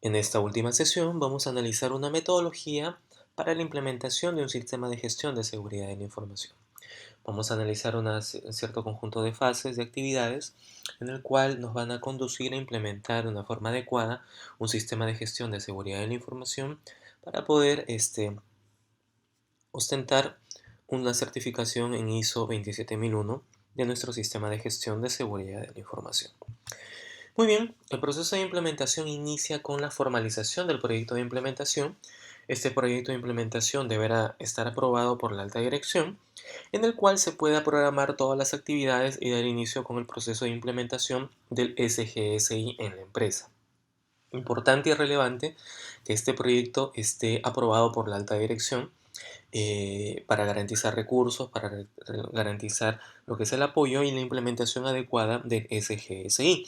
En esta última sesión vamos a analizar una metodología para la implementación de un sistema de gestión de seguridad de la información. Vamos a analizar un cierto conjunto de fases de actividades en el cual nos van a conducir a implementar de una forma adecuada un sistema de gestión de seguridad de la información para poder ostentar una certificación en ISO 27001 de nuestro sistema de gestión de seguridad de la información. Muy bien, el proceso de implementación inicia con la formalización del proyecto de implementación. Este proyecto de implementación deberá estar aprobado por la alta dirección, en el cual se pueda programar todas las actividades y dar inicio con el proceso de implementación del SGSI en la empresa. Importante y relevante que este proyecto esté aprobado por la alta dirección para garantizar recursos, para garantizar lo que es el apoyo y la implementación adecuada del SGSI.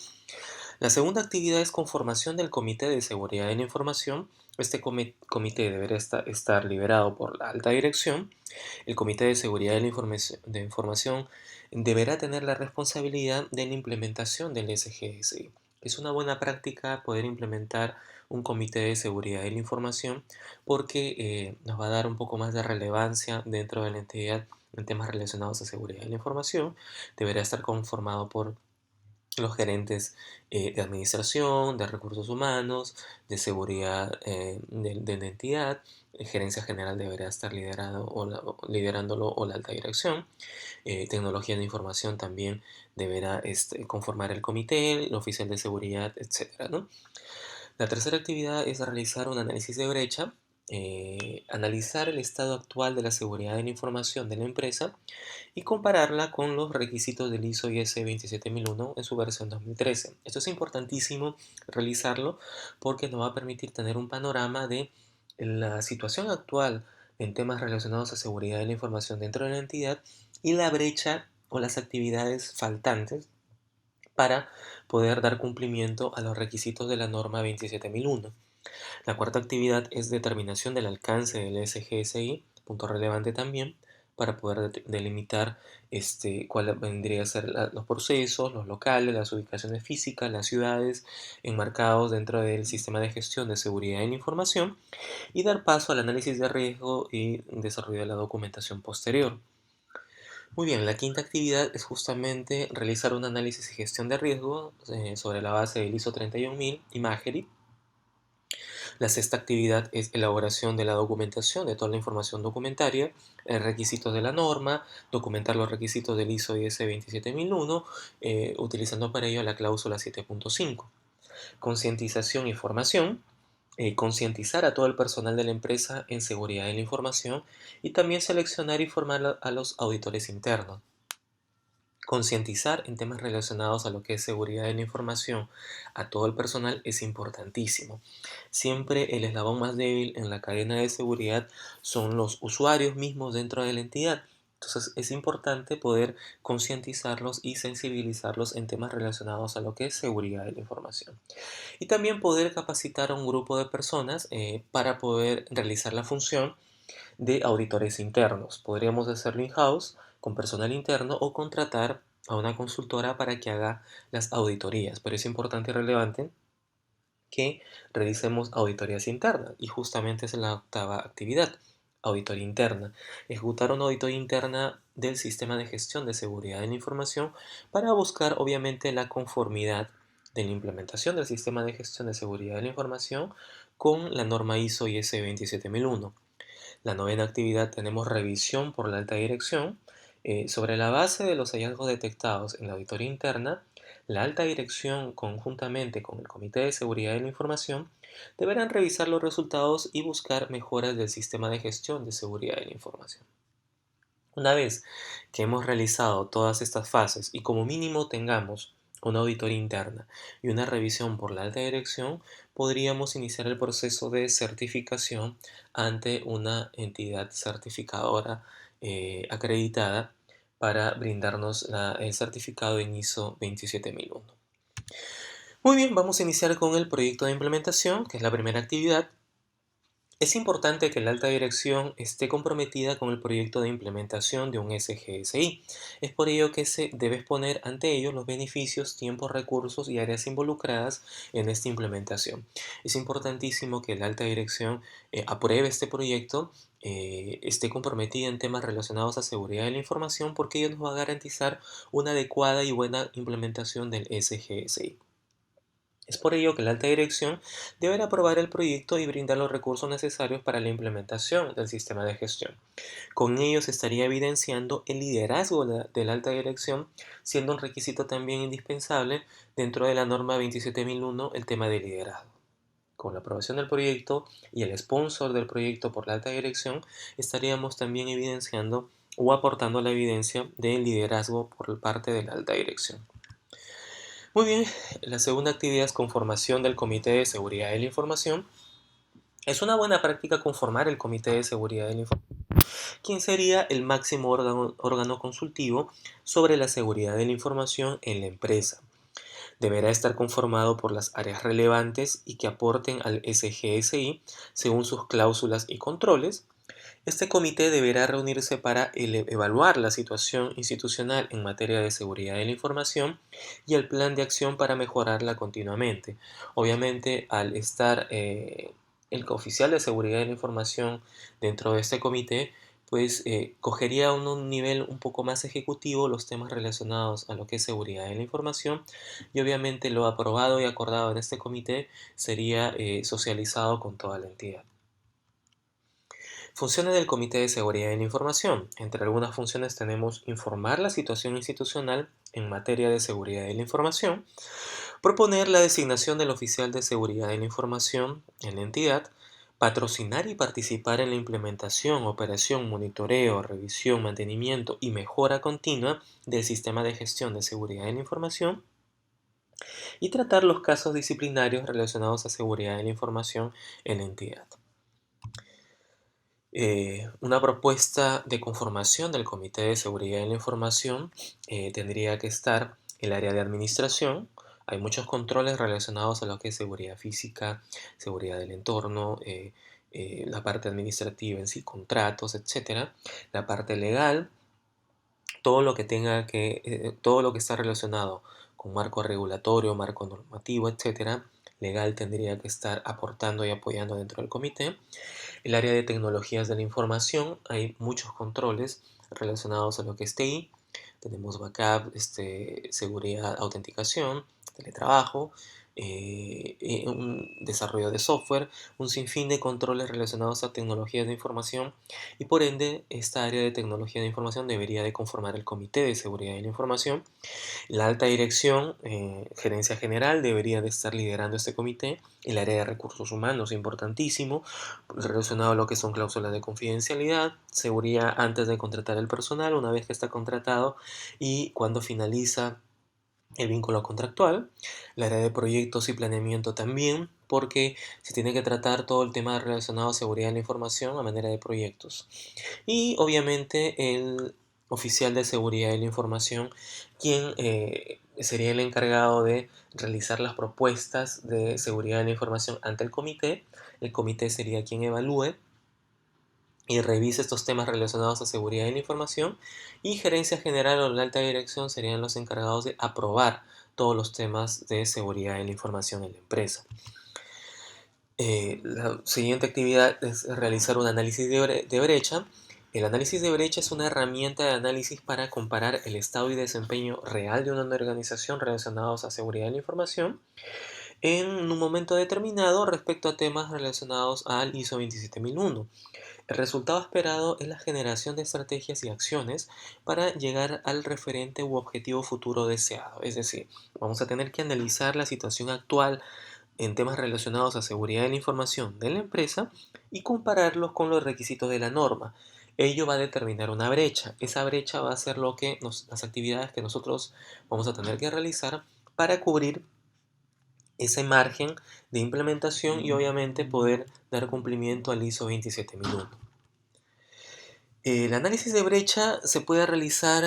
La segunda actividad es conformación del Comité de Seguridad de la Información. Este comité deberá estar liderado por la alta dirección. El Comité de Seguridad de la Información deberá tener la responsabilidad de la implementación del SGSI. Es una buena práctica poder implementar un Comité de Seguridad de la Información porque nos va a dar un poco más de relevancia dentro de la entidad en temas relacionados a seguridad de la información. Deberá estar conformado por los gerentes de administración, de recursos humanos, de seguridad de la entidad. Gerencia general deberá estar liderándolo o la alta dirección. Tecnología de información también deberá conformar el comité, el oficial de seguridad, etcétera, ¿no? La tercera actividad es realizar un análisis de brecha, analizar el estado actual de la seguridad de la información de la empresa y compararla con los requisitos del ISO IS 27001 en su versión 2013. Esto es importantísimo realizarlo porque nos va a permitir tener un panorama de la situación actual en temas relacionados a seguridad de la información dentro de la entidad y la brecha o las actividades faltantes para poder dar cumplimiento a los requisitos de la norma 27001. La cuarta actividad es determinación del alcance del SGSI, punto relevante también, para poder delimitar cuál vendría a ser los procesos, los locales, las ubicaciones físicas, las ciudades enmarcados dentro del sistema de gestión de seguridad en información y dar paso al análisis de riesgo y desarrollo de la documentación posterior. Muy bien, la quinta actividad es justamente realizar un análisis y gestión de riesgo sobre la base del ISO 31000 y Magery. La sexta actividad es elaboración de la documentación, de toda la información documentaria, requisitos de la norma, documentar los requisitos del ISO IS 27001, utilizando para ello la cláusula 7.5. Concientización y formación, concientizar a todo el personal de la empresa en seguridad de la información y también seleccionar y formar a los auditores internos. Concientizar en temas relacionados a lo que es seguridad de la información a todo el personal es importantísimo. Siempre el eslabón más débil en la cadena de seguridad son los usuarios mismos dentro de la entidad. Entonces es importante poder concientizarlos y sensibilizarlos en temas relacionados a lo que es seguridad de la información. Y también poder capacitar a un grupo de personas para poder realizar la función de auditores internos. Podríamos hacerlo in-house con personal interno o contratar a una consultora para que haga las auditorías, pero es importante y relevante que realicemos auditorías internas y justamente es la octava actividad, auditoría interna. Ejecutar una auditoría interna del sistema de gestión de seguridad de la información para buscar obviamente la conformidad de la implementación del sistema de gestión de seguridad de la información con la norma ISO IS 27001. La novena actividad tenemos revisión por la alta dirección. Sobre la base de los hallazgos detectados en la auditoría interna, la alta dirección conjuntamente con el Comité de Seguridad de la Información deberán revisar los resultados y buscar mejoras del sistema de gestión de seguridad de la información. Una vez que hemos realizado todas estas fases y como mínimo tengamos una auditoría interna y una revisión por la alta dirección, podríamos iniciar el proceso de certificación ante una entidad certificadora acreditada para brindarnos el certificado en ISO 27001. Muy bien, vamos a iniciar con el proyecto de implementación, que es la primera actividad. Es importante que la alta dirección esté comprometida con el proyecto de implementación de un SGSI. Es por ello que se debe exponer ante ellos los beneficios, tiempos, recursos y áreas involucradas en esta implementación. Es importantísimo que la alta dirección apruebe este proyecto, esté comprometida en temas relacionados a seguridad de la información, porque ello nos va a garantizar una adecuada y buena implementación del SGSI. Es por ello que la alta dirección deberá aprobar el proyecto y brindar los recursos necesarios para la implementación del sistema de gestión. Con ello se estaría evidenciando el liderazgo de la alta dirección, siendo un requisito también indispensable dentro de la norma 27001 el tema de liderazgo. Con la aprobación del proyecto y el sponsor del proyecto por la alta dirección, estaríamos también evidenciando o aportando la evidencia del liderazgo por parte de la alta dirección. Muy bien, la segunda actividad es conformación del Comité de Seguridad de la Información. Es una buena práctica conformar el Comité de Seguridad de la Información, quien sería el máximo órgano consultivo sobre la seguridad de la información en la empresa. Deberá estar conformado por las áreas relevantes y que aporten al SGSI según sus cláusulas y controles. Este comité deberá reunirse para evaluar la situación institucional en materia de seguridad de la información y el plan de acción para mejorarla continuamente. Obviamente, al estar el oficial de seguridad de la información dentro de este comité, pues cogería a un nivel un poco más ejecutivo los temas relacionados a lo que es seguridad de la información, y obviamente lo aprobado y acordado en este comité sería socializado con toda la entidad. Funciones del Comité de Seguridad de la Información. Entre algunas funciones tenemos informar la situación institucional en materia de seguridad de la información, proponer la designación del oficial de seguridad de la información en la entidad, patrocinar y participar en la implementación, operación, monitoreo, revisión, mantenimiento y mejora continua del sistema de gestión de seguridad de la información, y tratar los casos disciplinarios relacionados a seguridad de la información en la entidad. Una propuesta de conformación del Comité de Seguridad de la Información tendría que estar el área de administración. Hay muchos controles relacionados a lo que es seguridad física, seguridad del entorno, la parte administrativa en sí, contratos, etcétera. La parte legal, todo lo que todo lo que está relacionado con marco regulatorio, marco normativo, etcétera, legal tendría que estar aportando y apoyando dentro del comité. El área de tecnologías de la información, hay muchos controles relacionados a lo que es TI. Tenemos backup, seguridad, autenticación, teletrabajo, un desarrollo de software, un sinfín de controles relacionados a tecnologías de información, y por ende esta área de tecnología de información debería de conformar el Comité de Seguridad de la Información. La alta dirección, gerencia general, debería de estar liderando este comité. El área de recursos humanos, importantísimo, relacionado a lo que son cláusulas de confidencialidad, seguridad antes de contratar el personal, una vez que está contratado y cuando finaliza el vínculo contractual. La área de proyectos y planeamiento también, porque se tiene que tratar todo el tema relacionado a seguridad de la información a manera de proyectos. Y obviamente el oficial de seguridad de la información, quien sería el encargado de realizar las propuestas de seguridad de la información ante el comité. El comité sería quien evalúe y revise estos temas relacionados a seguridad de la información, y gerencia general o la alta dirección serían los encargados de aprobar todos los temas de seguridad de la información en la empresa. La siguiente actividad es realizar un análisis de brecha. El análisis de brecha es una herramienta de análisis para comparar el estado y desempeño real de una organización relacionados a seguridad de la información en un momento determinado respecto a temas relacionados al ISO 27001. El resultado esperado es la generación de estrategias y acciones para llegar al referente u objetivo futuro deseado. Es decir, vamos a tener que analizar la situación actual en temas relacionados a seguridad de la información de la empresa y compararlos con los requisitos de la norma. Ello va a determinar una brecha. Esa brecha va a ser las actividades que nosotros vamos a tener que realizar para cubrir ese margen de implementación y obviamente poder dar cumplimiento al ISO 27001. El análisis de brecha se puede realizar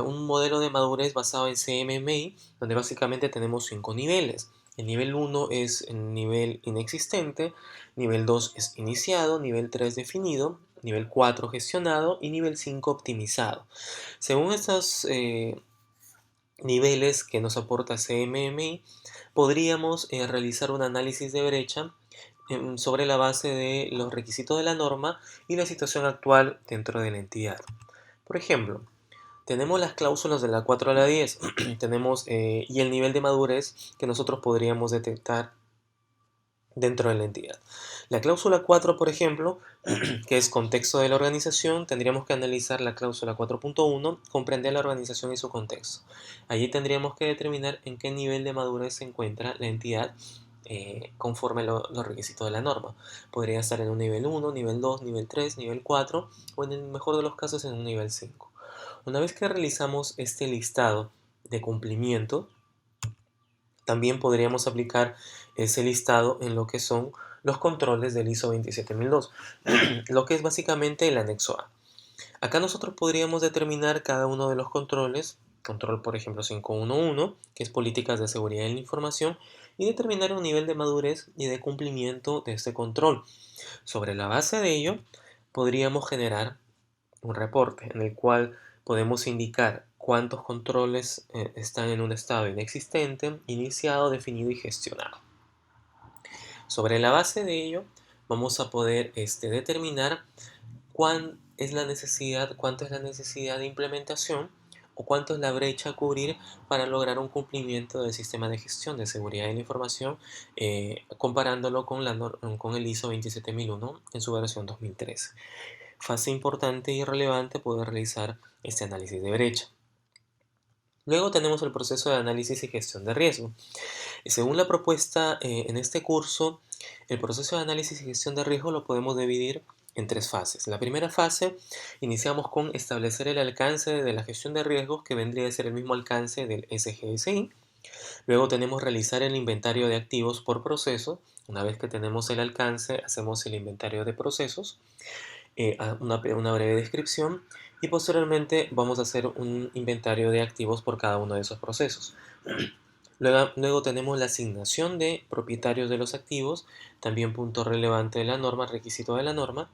un modelo de madurez basado en CMMI, donde básicamente tenemos 5 niveles. El nivel 1 es el nivel inexistente, nivel 2 es iniciado, nivel 3 definido, nivel 4 gestionado y nivel 5 optimizado. Según estos niveles que nos aporta CMMI, podríamos realizar un análisis de brecha sobre la base de los requisitos de la norma y la situación actual dentro de la entidad. Por ejemplo, tenemos las cláusulas de la 4 a la 10 tenemos, y el nivel de madurez que nosotros podríamos detectar dentro de la entidad. La cláusula 4, por ejemplo, que es contexto de la organización, tendríamos que analizar la cláusula 4.1, comprender la organización y su contexto. Allí tendríamos que determinar en qué nivel de madurez se encuentra la entidad conforme los requisitos de la norma. Podría estar en un nivel 1, nivel 2, nivel 3, nivel 4 o en el mejor de los casos en un nivel 5. Una vez que realizamos este listado de cumplimiento, también podríamos aplicar ese listado en lo que son los controles del ISO 27002, lo que es básicamente el anexo A. Acá nosotros podríamos determinar cada uno de los controles, control por ejemplo 511, que es políticas de seguridad en la información, y determinar un nivel de madurez y de cumplimiento de este control. Sobre la base de ello, podríamos generar un reporte en el cual podemos indicar cuántos controles están en un estado inexistente, iniciado, definido y gestionado. Sobre la base de ello, vamos a poder determinar cuánto es la necesidad de implementación o cuánto es la brecha a cubrir para lograr un cumplimiento del sistema de gestión de seguridad de la información, comparándolo con el ISO 27001 en su versión 2013. Fase importante y relevante poder realizar este análisis de brecha. Luego tenemos el proceso de análisis y gestión de riesgo. Según la propuesta en este curso, el proceso de análisis y gestión de riesgo lo podemos dividir en tres fases. La primera fase, iniciamos con establecer el alcance de la gestión de riesgos, que vendría a ser el mismo alcance del SGSI. Luego tenemos realizar el inventario de activos por proceso. Una vez que tenemos el alcance, hacemos el inventario de procesos, una breve descripción y posteriormente vamos a hacer un inventario de activos por cada uno de esos procesos. Luego tenemos la asignación de propietarios de los activos, también punto relevante de la norma, requisito de la norma.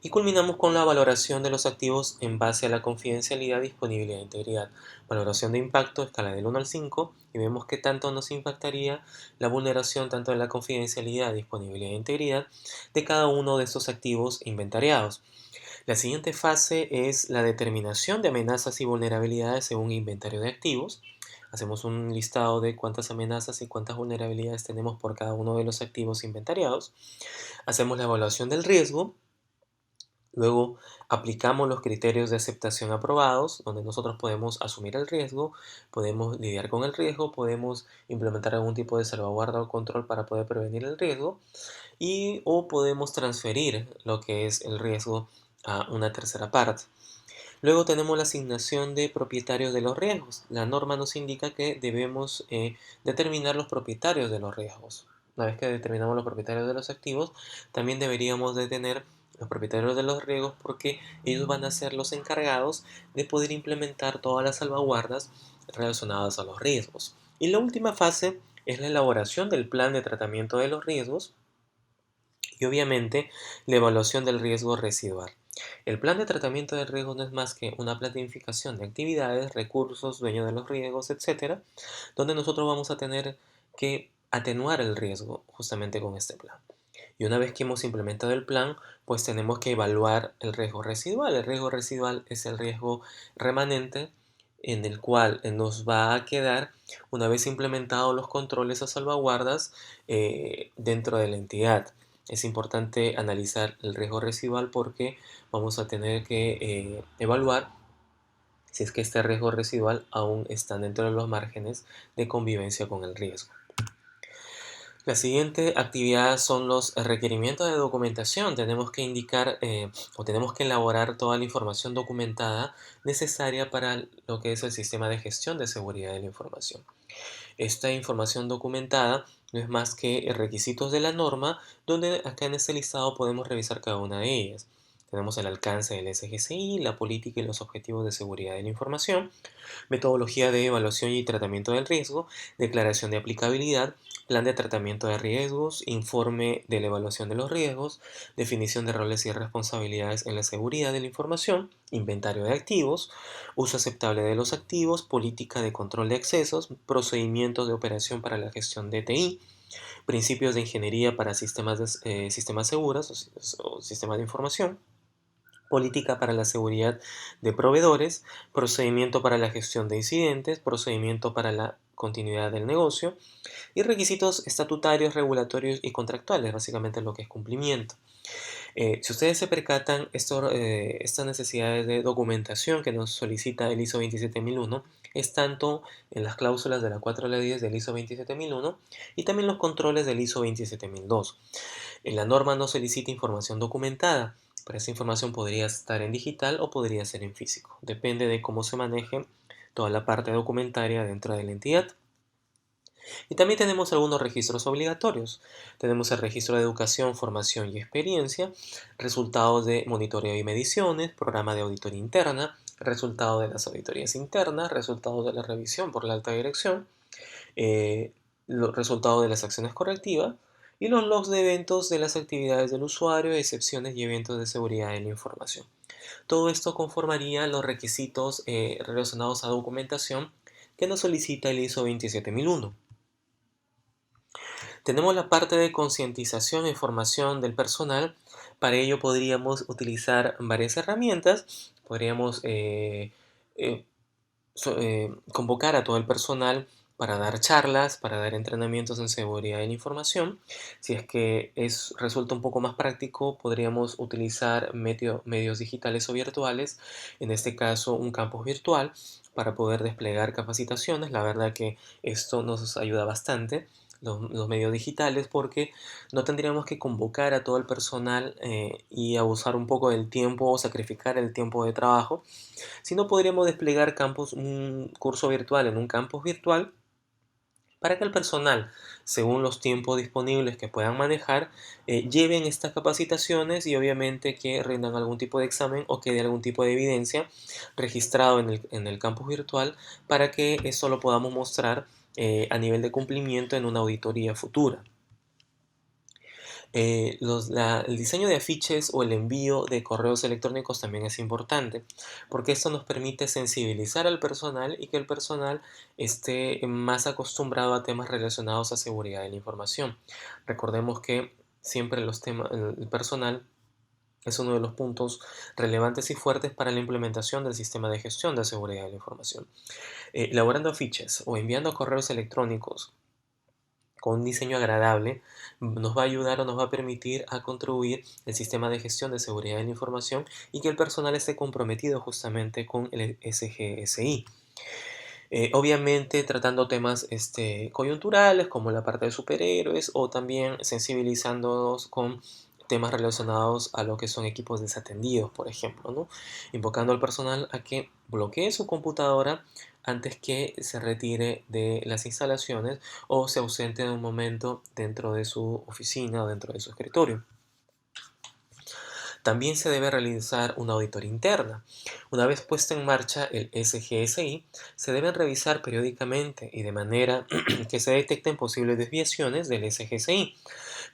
Y culminamos con la valoración de los activos en base a la confidencialidad, disponibilidad e integridad. Valoración de impacto, escala del 1 al 5, y vemos qué tanto nos impactaría la vulneración tanto de la confidencialidad, disponibilidad e integridad de cada uno de estos activos inventariados. La siguiente fase es la determinación de amenazas y vulnerabilidades según inventario de activos. Hacemos un listado de cuántas amenazas y cuántas vulnerabilidades tenemos por cada uno de los activos inventariados. Hacemos la evaluación del riesgo. Luego aplicamos los criterios de aceptación aprobados, donde nosotros podemos asumir el riesgo, podemos lidiar con el riesgo, podemos implementar algún tipo de salvaguarda o control para poder prevenir el riesgo o podemos transferir lo que es el riesgo a una tercera parte. Luego tenemos la asignación de propietarios de los riesgos. La norma nos indica que debemos determinar los propietarios de los riesgos. Una vez que determinamos los propietarios de los activos, también deberíamos de tener los propietarios de los riesgos, porque ellos van a ser los encargados de poder implementar todas las salvaguardas relacionadas a los riesgos. Y la última fase es la elaboración del plan de tratamiento de los riesgos y obviamente la evaluación del riesgo residual. El plan de tratamiento de riesgos no es más que una planificación de actividades, recursos, dueño de los riesgos, etcétera, donde nosotros vamos a tener que atenuar el riesgo justamente con este plan. Y una vez que hemos implementado el plan, pues tenemos que evaluar el riesgo residual. El riesgo residual es el riesgo remanente en el cual nos va a quedar una vez implementados los controles o salvaguardas dentro de la entidad. Es importante analizar el riesgo residual porque vamos a tener que evaluar si es que este riesgo residual aún está dentro de los márgenes de convivencia con el riesgo. La siguiente actividad son los requerimientos de documentación. Tenemos que indicar o tenemos que elaborar toda la información documentada necesaria para lo que es el sistema de gestión de seguridad de la información. Esta información documentada no es más que requisitos de la norma, donde acá en este listado podemos revisar cada una de ellas. Tenemos el alcance del SGCI, la política y los objetivos de seguridad de la información, metodología de evaluación y tratamiento del riesgo, declaración de aplicabilidad, plan de tratamiento de riesgos, informe de la evaluación de los riesgos, definición de roles y responsabilidades en la seguridad de la información, inventario de activos, uso aceptable de los activos, política de control de accesos, procedimientos de operación para la gestión de TI, principios de ingeniería para sistemas seguros o sistemas de información, política para la seguridad de proveedores, procedimiento para la gestión de incidentes, procedimiento para la continuidad del negocio y requisitos estatutarios, regulatorios y contractuales, básicamente lo que es cumplimiento. Si ustedes se percatan, estas necesidades de documentación que nos solicita el ISO 27001 es tanto en las cláusulas de la 4 a la 10 del ISO 27001 y también los controles del ISO 27002. La norma no solicita información documentada, pero esa información podría estar en digital o podría ser en físico. Depende de cómo se maneje toda la parte documentaria dentro de la entidad. Y también tenemos algunos registros obligatorios. Tenemos el registro de educación, formación y experiencia, resultados de monitoreo y mediciones, programa de auditoría interna, resultados de las auditorías internas, resultados de la revisión por la alta dirección, los resultados de las acciones correctivas y los logs de eventos de las actividades del usuario, excepciones y eventos de seguridad de la información. Todo esto conformaría los requisitos relacionados a documentación que nos solicita el ISO 27001. Tenemos la parte de concientización e formación del personal. Para ello podríamos utilizar varias herramientas. Podríamos convocar a todo el personal para dar charlas, para dar entrenamientos en seguridad de la información. Si es que resulta un poco más práctico, podríamos utilizar medios digitales o virtuales, en este caso un campus virtual, para poder desplegar capacitaciones. La verdad que esto nos ayuda bastante, los medios digitales, porque no tendríamos que convocar a todo el personal y abusar un poco del tiempo o sacrificar el tiempo de trabajo, sino podríamos desplegar un curso virtual en un campus virtual para que el personal, según los tiempos disponibles que puedan manejar, lleven estas capacitaciones y obviamente que rindan algún tipo de examen o quede algún tipo de evidencia registrado en el campus virtual para que eso lo podamos mostrar a nivel de cumplimiento en una auditoría futura. El diseño de afiches o el envío de correos electrónicos también es importante, porque esto nos permite sensibilizar al personal y que el personal esté más acostumbrado a temas relacionados a seguridad de la información. Recordemos que siempre el personal es uno de los puntos relevantes y fuertes para la implementación del sistema de gestión de seguridad de la información. Elaborando afiches o enviando correos electrónicos con un diseño agradable, nos va a ayudar o nos va a permitir a contribuir el sistema de gestión de seguridad de la información y que el personal esté comprometido justamente con el SGSI. Obviamente tratando temas coyunturales como la parte de superhéroes o también sensibilizándonos con temas relacionados a lo que son equipos desatendidos, por ejemplo, ¿no? Invocando al personal a que bloquee su computadora antes que se retire de las instalaciones o se ausente de un momento dentro de su oficina o dentro de su escritorio. También se debe realizar una auditoría interna. Una vez puesta en marcha el SGSI, se deben revisar periódicamente y de manera que se detecten posibles desviaciones del SGSI.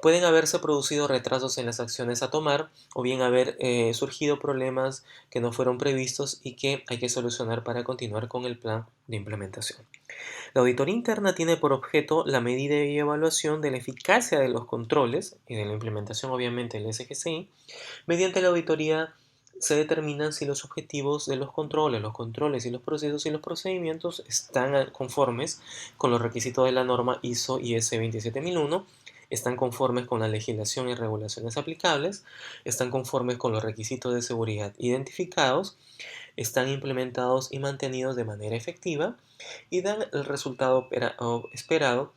Pueden haberse producido retrasos en las acciones a tomar o bien haber surgido problemas que no fueron previstos y que hay que solucionar para continuar con el plan de implementación. La auditoría interna tiene por objeto la medida y evaluación de la eficacia de los controles y de la implementación obviamente del SGCI. Mediante la auditoría se determinan si los objetivos de los controles y los procesos y los procedimientos están conformes con los requisitos de la norma ISO IS 27001, están conformes con la legislación y regulaciones aplicables, están conformes con los requisitos de seguridad identificados, están implementados y mantenidos de manera efectiva y dan el resultado esperado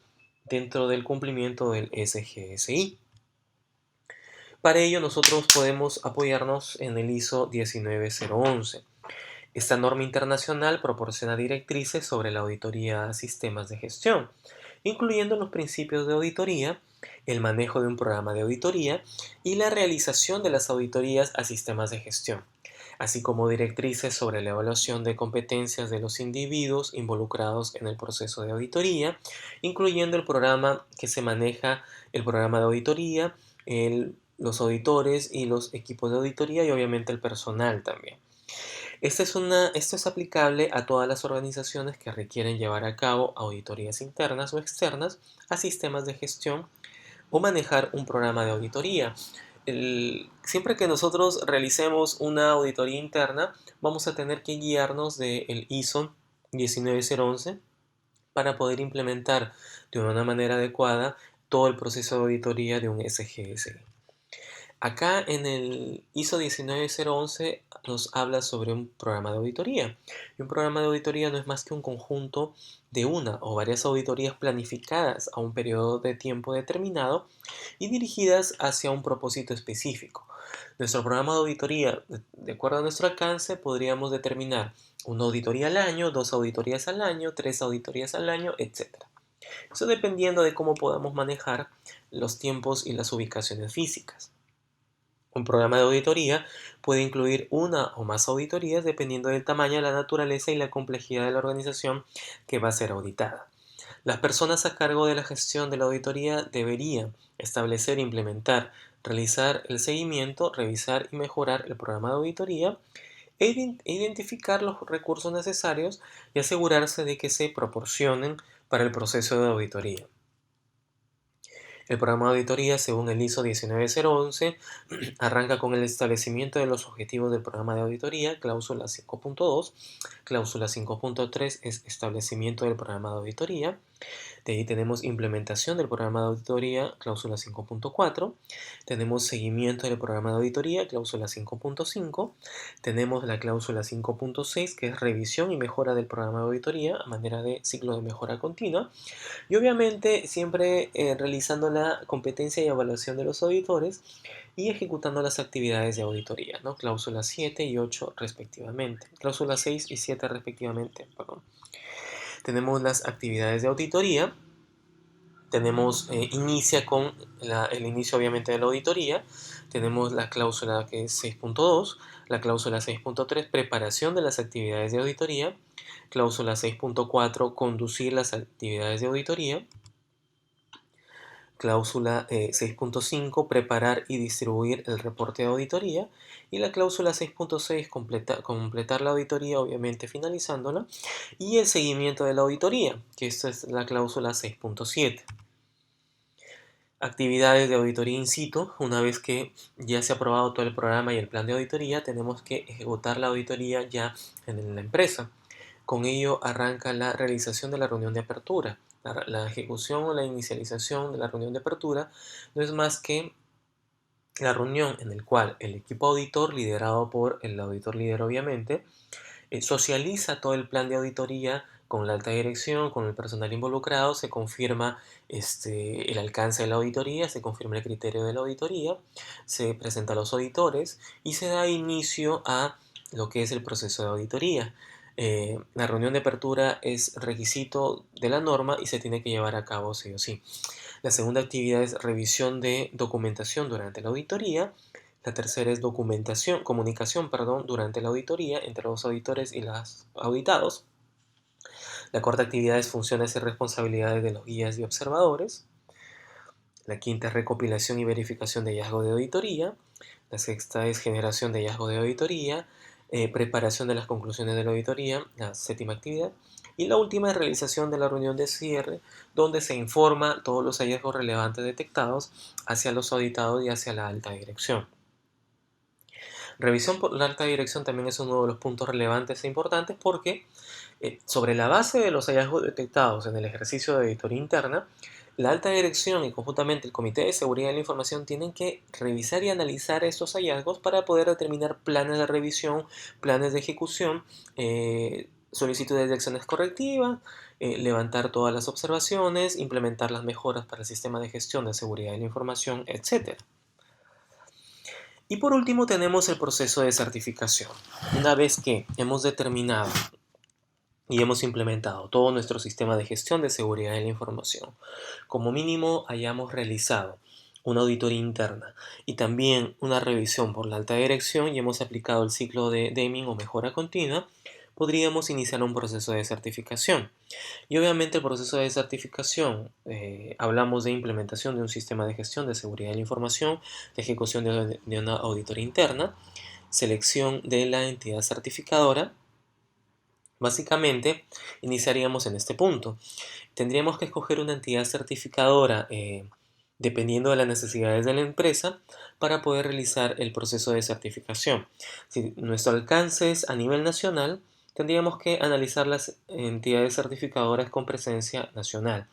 dentro del cumplimiento del SGSI. Para ello nosotros podemos apoyarnos en el ISO 19011. Esta norma internacional proporciona directrices sobre la auditoría a sistemas de gestión, incluyendo los principios de auditoría el manejo de un programa de auditoría y la realización de las auditorías a sistemas de gestión, así como directrices sobre la evaluación de competencias de los individuos involucrados en el proceso de auditoría, incluyendo el programa que se maneja, el programa de auditoría, los auditores y los equipos de auditoría y obviamente el personal también. Esto es aplicable a todas las organizaciones que requieren llevar a cabo auditorías internas o externas a sistemas de gestión o manejar un programa de auditoría. Siempre que nosotros realicemos una auditoría interna, vamos a tener que guiarnos del ISO 19011 para poder implementar de una manera adecuada todo el proceso de auditoría de un SGSI. Acá en el ISO 19011 nos habla sobre un programa de auditoría. Y un programa de auditoría no es más que un conjunto de una o varias auditorías planificadas a un periodo de tiempo determinado y dirigidas hacia un propósito específico. Nuestro programa de auditoría, de acuerdo a nuestro alcance, podríamos determinar una auditoría al año, 2 auditorías al año, 3 auditorías al año, etc. Eso dependiendo de cómo podamos manejar los tiempos y las ubicaciones físicas. Un programa de auditoría puede incluir una o más auditorías dependiendo del tamaño, la naturaleza y la complejidad de la organización que va a ser auditada. Las personas a cargo de la gestión de la auditoría deberían establecer, implementar, realizar el seguimiento, revisar y mejorar el programa de auditoría identificar los recursos necesarios y asegurarse de que se proporcionen para el proceso de auditoría. El programa de auditoría, según el ISO 19011, arranca con el establecimiento de los objetivos del programa de auditoría, cláusula 5.2. Cláusula 5.3 es establecimiento del programa de auditoría. De ahí tenemos implementación del programa de auditoría, cláusula 5.4. Tenemos seguimiento del programa de auditoría, cláusula 5.5. Tenemos la cláusula 5.6, que es revisión y mejora del programa de auditoría a manera de ciclo de mejora continua. Y obviamente siempre realizando la competencia y evaluación de los auditores y ejecutando las actividades de auditoría, ¿no? Cláusulas 7 y 8 respectivamente. Cláusulas 6 y 7 respectivamente, perdón. Tenemos las actividades de auditoría. Inicia con el inicio obviamente de la auditoría. Tenemos la cláusula que es 6.2, la cláusula 6.3, preparación de las actividades de auditoría. Cláusula 6.4, conducir las actividades de auditoría. Cláusula 6.5, preparar y distribuir el reporte de auditoría. Y la cláusula 6.6, completar la auditoría, obviamente finalizándola. Y el seguimiento de la auditoría, que esta es la cláusula 6.7. Actividades de auditoría in situ. Una vez que ya se ha aprobado todo el programa y el plan de auditoría, tenemos que ejecutar la auditoría ya en la empresa. Con ello arranca la realización de la reunión de apertura. La ejecución o la inicialización de la reunión de apertura no es más que la reunión en la cual el equipo auditor, liderado por el auditor líder obviamente, socializa todo el plan de auditoría con la alta dirección, con el personal involucrado, se confirma el alcance de la auditoría, se confirma el criterio de la auditoría, se presenta a los auditores y se da inicio a lo que es el proceso de auditoría. La reunión de apertura es requisito de la norma y se tiene que llevar a cabo sí o sí. La segunda actividad es revisión de documentación durante la auditoría. La tercera es comunicación, durante la auditoría entre los auditores y los auditados. La cuarta actividad es funciones y responsabilidades de los guías y observadores. La quinta es recopilación y verificación de hallazgo de auditoría. La sexta es generación de hallazgo de auditoría. Preparación de las conclusiones de la auditoría, la séptima actividad. Y la última es realización de la reunión de cierre, donde se informa todos los hallazgos relevantes detectados hacia los auditados y hacia la alta dirección. Revisión por la alta dirección también es uno de los puntos relevantes e importantes porque sobre la base de los hallazgos detectados en el ejercicio de auditoría interna, la alta dirección y conjuntamente el Comité de Seguridad de la Información tienen que revisar y analizar estos hallazgos para poder determinar planes de revisión, planes de ejecución, solicitudes de acciones correctivas, levantar todas las observaciones, implementar las mejoras para el sistema de gestión de seguridad de la información, etc. Y por último tenemos el proceso de certificación. Una vez que hemos determinado y hemos implementado todo nuestro sistema de gestión de seguridad de la información. Como mínimo hayamos realizado una auditoría interna y también una revisión por la alta dirección y hemos aplicado el ciclo de Deming o mejora continua, podríamos iniciar un proceso de certificación. Y obviamente el proceso de certificación, hablamos de implementación de un sistema de gestión de seguridad de la información, de ejecución de una auditoría interna, selección de la entidad certificadora. Básicamente, iniciaríamos en este punto. Tendríamos que escoger una entidad certificadora dependiendo de las necesidades de la empresa para poder realizar el proceso de certificación. Si nuestro alcance es a nivel nacional, tendríamos que analizar las entidades certificadoras con presencia nacional.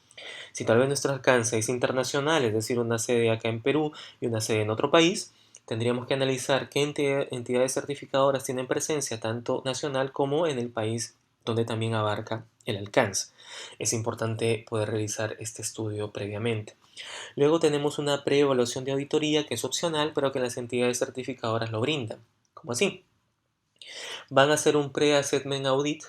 Si tal vez nuestro alcance es internacional, es decir, una sede acá en Perú y una sede en otro país, tendríamos que analizar qué entidades certificadoras tienen presencia tanto nacional como en el país donde también abarca el alcance. Es importante poder realizar este estudio previamente. Luego tenemos una preevaluación de auditoría que es opcional, pero que las entidades certificadoras lo brindan. ¿Cómo así? Van a hacer un pre-assessment audit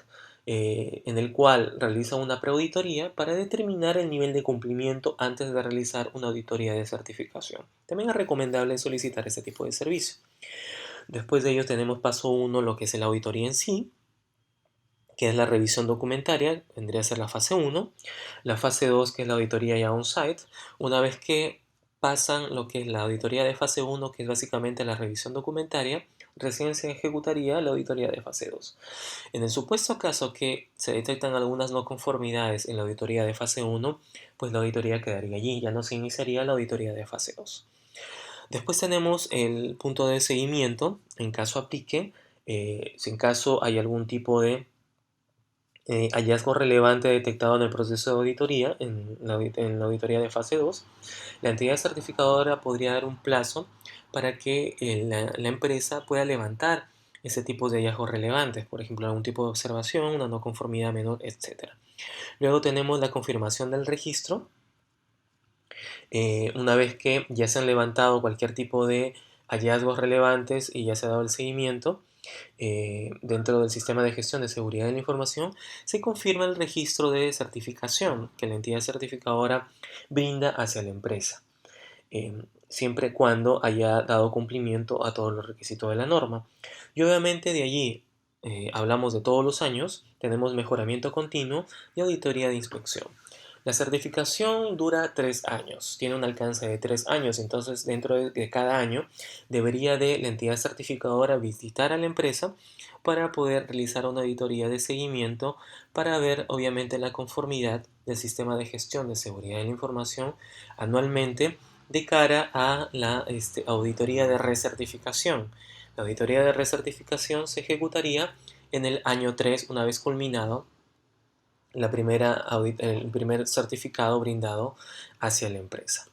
en el cual realizan una preauditoría para determinar el nivel de cumplimiento antes de realizar una auditoría de certificación. También es recomendable solicitar este tipo de servicio. Después de ello tenemos paso 1, lo que es la auditoría en sí, que es la revisión documentaria, vendría a ser la fase 1. La fase 2, que es la auditoría ya on-site. Una vez que pasan lo que es la auditoría de fase 1, que es básicamente la revisión documentaria, recién se ejecutaría la auditoría de fase 2. En el supuesto caso que se detectan algunas no conformidades en la auditoría de fase 1, pues la auditoría quedaría allí, ya no se iniciaría la auditoría de fase 2. Después tenemos el punto de seguimiento, en caso aplique, si en caso hay algún tipo de hallazgo relevante detectado en el proceso de auditoría, en la auditoría de fase 2, la entidad certificadora podría dar un plazo para que la empresa pueda levantar ese tipo de hallazgos relevantes, por ejemplo, algún tipo de observación, una no conformidad menor, etc. Luego tenemos la confirmación del registro. Una vez que ya se han levantado cualquier tipo de hallazgos relevantes y ya se ha dado el seguimiento, dentro del sistema de gestión de seguridad de la información, se confirma el registro de certificación que la entidad certificadora brinda hacia la empresa, siempre y cuando haya dado cumplimiento a todos los requisitos de la norma. Y obviamente de allí hablamos de todos los años, tenemos mejoramiento continuo y auditoría de inspección. La certificación dura 3 años, tiene un alcance de 3 años, entonces dentro de cada año debería de la entidad certificadora visitar a la empresa para poder realizar una auditoría de seguimiento para ver obviamente la conformidad del sistema de gestión de seguridad de la información anualmente de cara a la auditoría de recertificación. La auditoría de recertificación se ejecutaría en el año 3 una vez culminado el primer certificado brindado hacia la empresa.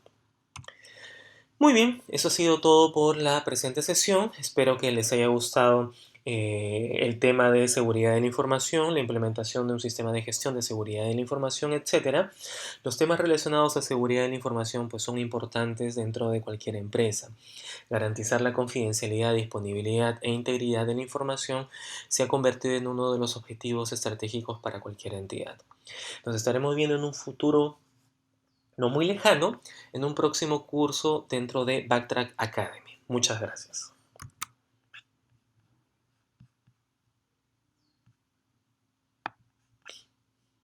Muy bien, eso ha sido todo por la presente sesión. Espero que les haya gustado el tema de seguridad de la información, la implementación de un sistema de gestión de seguridad de la información, etcétera. Los temas relacionados a seguridad de la información pues, son importantes dentro de cualquier empresa. Garantizar la confidencialidad, disponibilidad e integridad de la información se ha convertido en uno de los objetivos estratégicos para cualquier entidad. Nos estaremos viendo en un futuro no muy lejano, en un próximo curso dentro de Backtrack Academy. Muchas gracias.